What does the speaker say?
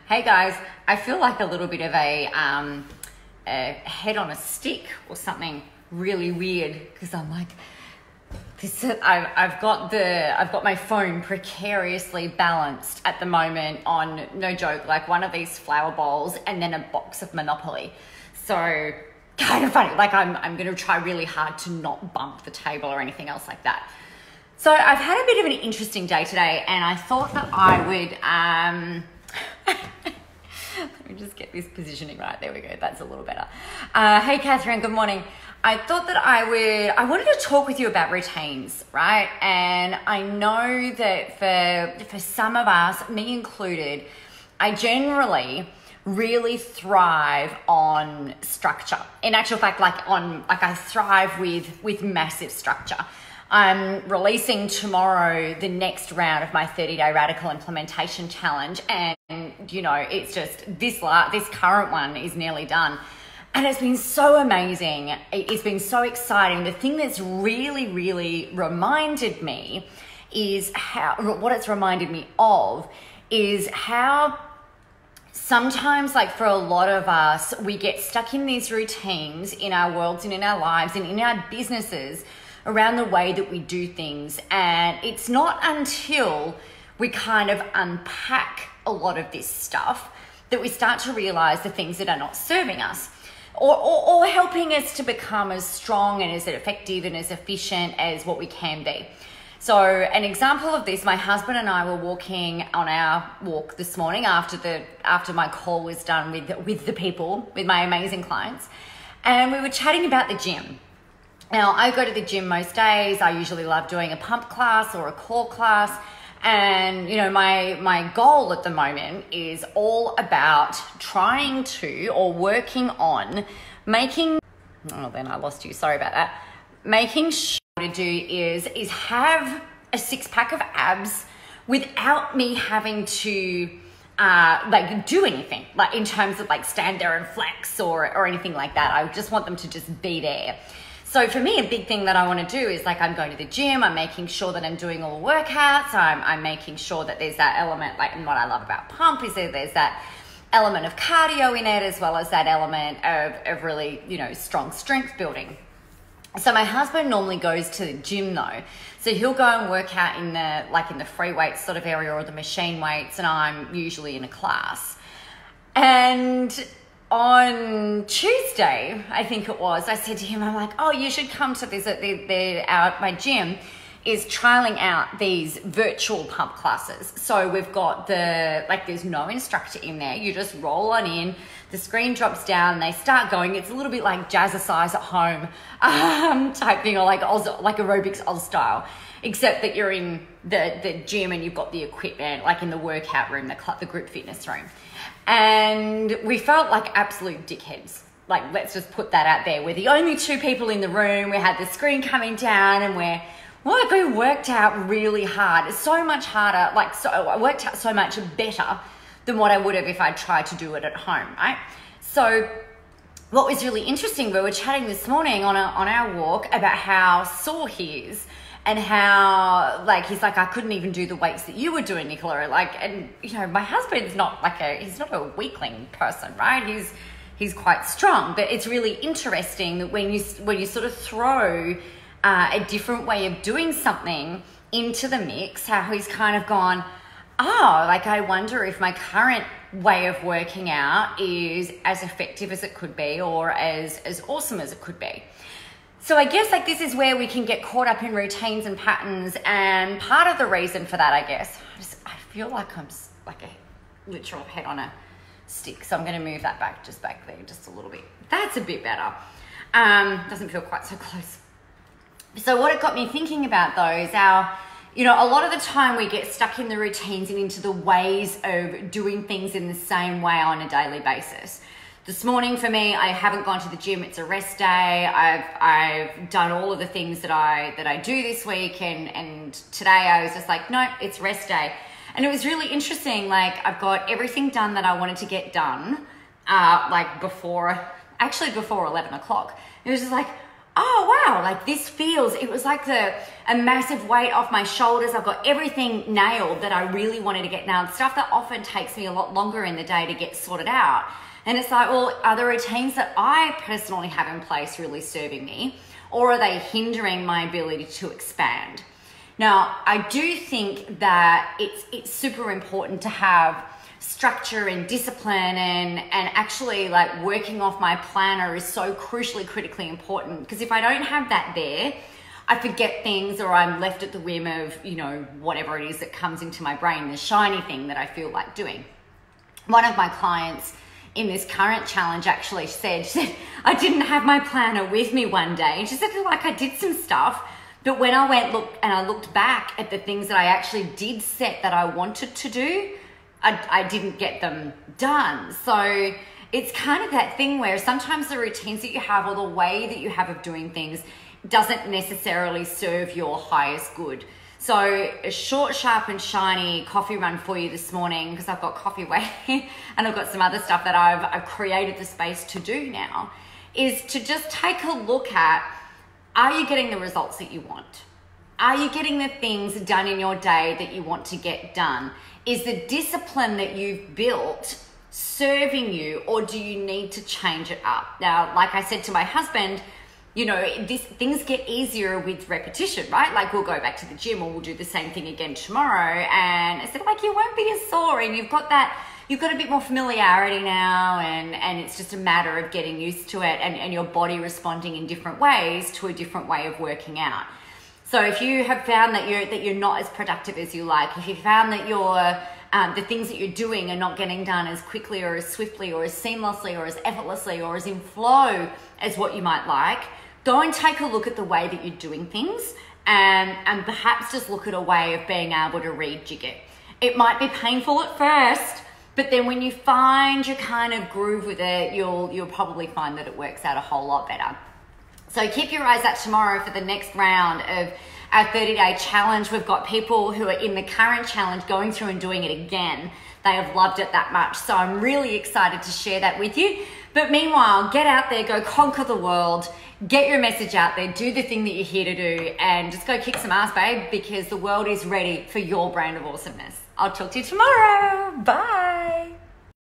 Hey guys, I feel like a little bit of a head on a stick or something really weird because I'm like, I've got my phone precariously balanced at the moment on, no joke, like one of these flower bowls and then a box of Monopoly. So kind of funny. Like I'm going to try really hard to not bump the table or anything else like that. So I've had a bit of an interesting day today, and I thought that I would let me just get this positioning right. There we go. That's a little better. Hey Catherine, good morning. I thought that I wanted to talk with you about routines, right? And I know that for some of us, me included, I generally really thrive on structure. In actual fact, I thrive with massive structure. I'm releasing tomorrow the next round of my 30-day radical implementation challenge, and you know, it's just this current one is nearly done. And it's been so amazing. It's been so exciting. The thing that's really, really reminded me is what it's reminded me of is how sometimes, like for a lot of us, we get stuck in these routines in our worlds and in our lives and in our businesses around the way that we do things. And it's not until we kind of unpack a lot of this stuff that we start to realize the things that are not serving us or helping us to become as strong and as effective and as efficient as what we can be. So an example of this, my husband and I were walking on our walk this morning after my call was done with the people, with my amazing clients, and we were chatting about the gym. Now, I go to the gym most days. I usually love doing a pump class or a core class. And, you know, my goal at the moment is all about trying to or working on making sure to do is have a six-pack of abs without me having to do anything, like in terms of like stand there and flex or anything like that. I just want them to just be there. So for me, a big thing that I want to do is like I'm going to the gym, I'm making sure that I'm doing all the workouts, I'm making sure that there's that element, like, and what I love about pump is that there's that element of cardio in it as well as that element of really, you know, strong strength building. So my husband normally goes to the gym though. So he'll go and work out in the free weights sort of area or the machine weights, and I'm usually in a class. And on Tuesday, I think it was, I said to him, I'm like, oh, you should come to this my gym is trialing out these virtual pump classes. So we've got there's no instructor in there. You just roll on in, the screen drops down, they start going. It's a little bit like jazzercise at home type thing, or like aerobics Oz style, except that you're in the gym and you've got the equipment, like in the workout room, the group fitness room. And we felt like absolute dickheads. Like, let's just put that out there. We're the only two people in the room. We had the screen coming down and we worked out really hard. It's so much harder. I worked out so much better than what I would have if I tried to do it at home, right? So what was really interesting, we were chatting this morning on our walk about how sore he is. And how, like, he's like, I couldn't even do the weights that you were doing, Nicola. Like, and you know, my husband's he's not a weakling person, right? He's quite strong. But it's really interesting that when you sort of throw a different way of doing something into the mix, how he's kind of gone, oh, like, I wonder if my current way of working out is as effective as it could be or as awesome as it could be. So I guess like this is where we can get caught up in routines and patterns, and part of the reason for that, I guess, I feel like I'm like a literal head on a stick. So I'm going to move that back there just a little bit. That's a bit better. Doesn't feel quite so close. So what it got me thinking about though is a lot of the time we get stuck in the routines and into the ways of doing things in the same way on a daily basis. This morning for me, I haven't gone to the gym. It's a rest day. I've done all of the things that I do this week, and today I was just like, no, it's rest day. And it was really interesting. Like, I've got everything done that I wanted to get done, before 11 o'clock. It was just like, oh wow, like this feels, it was like a massive weight off my shoulders. I've got everything nailed that I really wanted to get nailed, stuff that often takes me a lot longer in the day to get sorted out. And it's like, well, are the routines that I personally have in place really serving me, or are they hindering my ability to expand? Now, I do think that it's super important to have structure and discipline, and actually like working off my planner is so crucially, critically important, because if I don't have that there, I forget things, or I'm left at the whim of, you know, whatever it is that comes into my brain, the shiny thing that I feel like doing. One of my clients in this current challenge actually said, I didn't have my planner with me one day. And she said, like, I did some stuff, but when I looked back at the things that I actually did set that I wanted to do, I didn't get them done. So it's kind of that thing where sometimes the routines that you have, or the way that you have of doing things, doesn't necessarily serve your highest good. So a short, sharp and shiny coffee run for you this morning, because I've got coffee waiting and I've got some other stuff that I've created the space to do now, is to just take a look at, are you getting the results that you want? Are you getting the things done in your day that you want to get done? Is the discipline that you've built serving you, or do you need to change it up? Now, like I said to my husband, you know, things get easier with repetition, right? Like we'll go back to the gym, or we'll do the same thing again tomorrow. And I said, like, you won't be as sore, and you've got a bit more familiarity now, and it's just a matter of getting used to it, and your body responding in different ways to a different way of working out. So if you have found that you're not as productive as you like, if you found that the things that you're doing are not getting done as quickly or as swiftly or as seamlessly or as effortlessly or as in flow as what you might like, go and take a look at the way that you're doing things, and perhaps just look at a way of being able to rejig it. It might be painful at first, but then when you find your kind of groove with it, you'll probably find that it works out a whole lot better. So keep your eyes out tomorrow for the next round of our 30-day challenge. We've got people who are in the current challenge going through and doing it again. They have loved it that much. So I'm really excited to share that with you. But meanwhile, get out there, go conquer the world, get your message out there, do the thing that you're here to do, and just go kick some ass, babe, because the world is ready for your brand of awesomeness. I'll talk to you tomorrow. Bye.